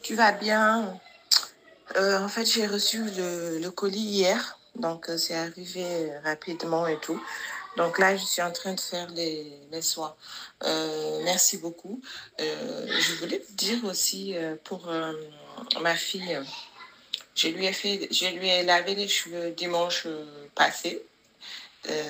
Tu vas bien? En fait, j'ai reçu le colis hier, donc c'est arrivé rapidement et tout. Donc là, je suis en train de faire les soins. Merci beaucoup. Je voulais te dire aussi pour ma fille, je lui ai lavé les cheveux dimanche passé.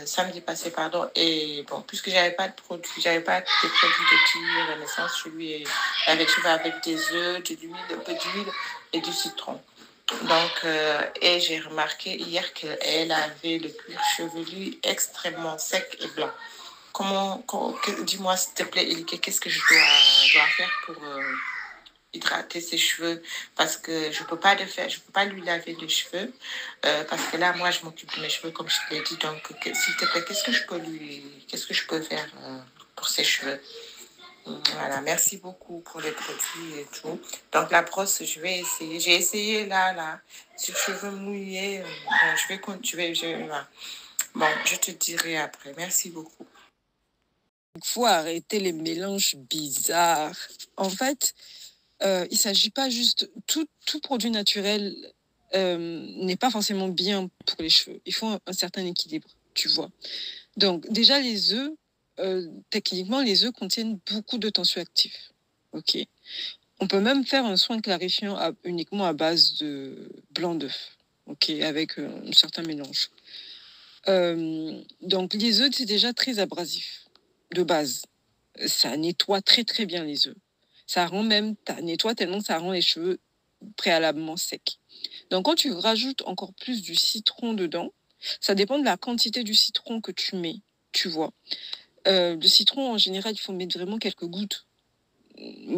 Samedi passé, pardon. Et bon, puisque j'avais pas de produits de renaissance, je lui ai lavé les cheveux avec des œufs, de l'huile, un peu d'huile et du citron. Donc, et j'ai remarqué hier qu'elle avait le cuir chevelu extrêmement sec et blanc. Dis-moi s'il te plaît, Elike, qu'est-ce que dois faire pour hydrater ses cheveux? Parce que je peux pas lui laver les cheveux, parce que là, moi, je m'occupe de mes cheveux, comme je te l'ai dit. Donc, s'il te plaît, qu'est-ce que je peux faire pour ses cheveux? Voilà, merci beaucoup pour les produits et tout. Donc, la brosse, je vais essayer. J'ai essayé là, sur cheveux mouillés. Bon, je vais continuer. Voilà. Bon, je te dirai après. Merci beaucoup. Il faut arrêter les mélanges bizarres. En fait, il ne s'agit pas juste... Tout produit naturel n'est pas forcément bien pour les cheveux. Il faut un certain équilibre, tu vois. Donc, déjà, les œufs, techniquement, les œufs contiennent beaucoup de tensioactifs. OK. On peut même faire un soin clarifiant uniquement à base de blanc d'œuf, OK, avec un certain mélange. Donc, les œufs, c'est déjà très abrasif, de base. Ça nettoie très, très bien les œufs. Ça nettoie tellement que ça rend les cheveux préalablement secs. Donc, quand tu rajoutes encore plus du citron dedans, ça dépend de la quantité du citron que tu mets, tu vois. Le citron, en général, il faut mettre vraiment quelques gouttes.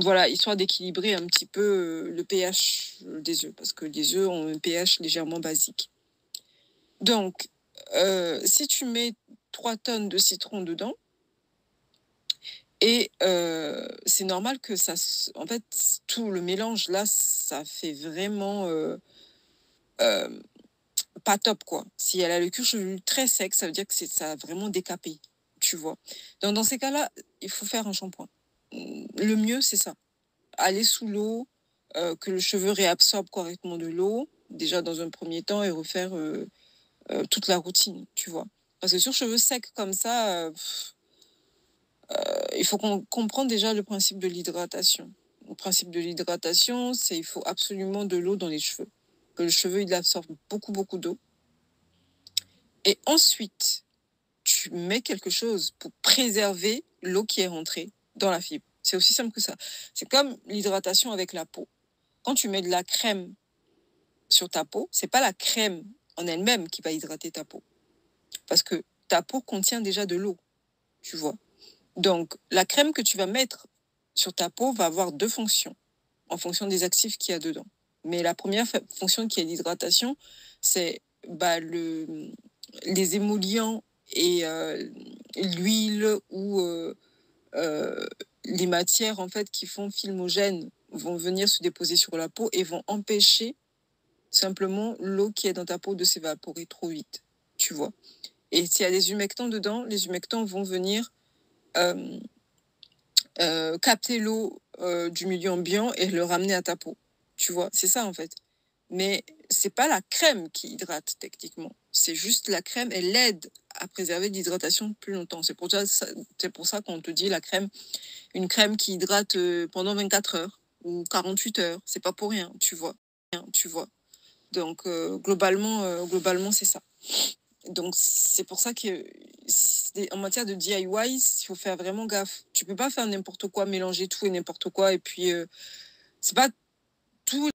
Voilà, histoire d'équilibrer un petit peu le pH des œufs, parce que les œufs ont un pH légèrement basique. Donc, si tu mets 3 tonnes de citron dedans, et c'est normal que en fait, tout le mélange là, ça fait vraiment pas top, quoi. Si elle a le cuir chevelu très sec, ça veut dire que ça a vraiment décapé, tu vois. Donc, dans ces cas-là, il faut faire un shampoing. Le mieux, c'est ça. Aller sous l'eau, que le cheveu réabsorbe correctement de l'eau, déjà dans un premier temps, et refaire toute la routine, tu vois. Parce que sur cheveux secs comme ça, il faut qu'on comprenne déjà le principe de l'hydratation. Le principe de l'hydratation, c'est il faut absolument de l'eau dans les cheveux. Que le cheveu, il absorbe beaucoup, beaucoup d'eau. Et ensuite, tu mets quelque chose pour préserver l'eau qui est rentrée dans la fibre. C'est aussi simple que ça. C'est comme l'hydratation avec la peau. Quand tu mets de la crème sur ta peau, c'est pas la crème en elle-même qui va hydrater ta peau. Parce que ta peau contient déjà de l'eau, tu vois. Donc, la crème que tu vas mettre sur ta peau va avoir 2 fonctions, en fonction des actifs qu'il y a dedans. Mais la première fonction qui est l'hydratation, c'est les émollients et l'huile ou les matières en fait qui font filmogènes vont venir se déposer sur la peau et vont empêcher simplement l'eau qui est dans ta peau de s'évaporer trop vite, tu vois. Et s'il y a des humectants dedans, les humectants vont venir capter l'eau du milieu ambiant et le ramener à ta peau. Tu vois, c'est ça en fait. Mais c'est pas la crème qui hydrate techniquement. C'est juste la crème, elle aide à préserver l'hydratation plus longtemps. C'est pour ça qu'on te dit une crème qui hydrate pendant 24 heures ou 48 heures. C'est pas pour rien, tu vois. Donc globalement, c'est ça. Donc c'est pour ça que en matière de DIY, il faut faire vraiment gaffe. Tu peux pas faire n'importe quoi, mélanger tout et n'importe quoi, et puis c'est pas tout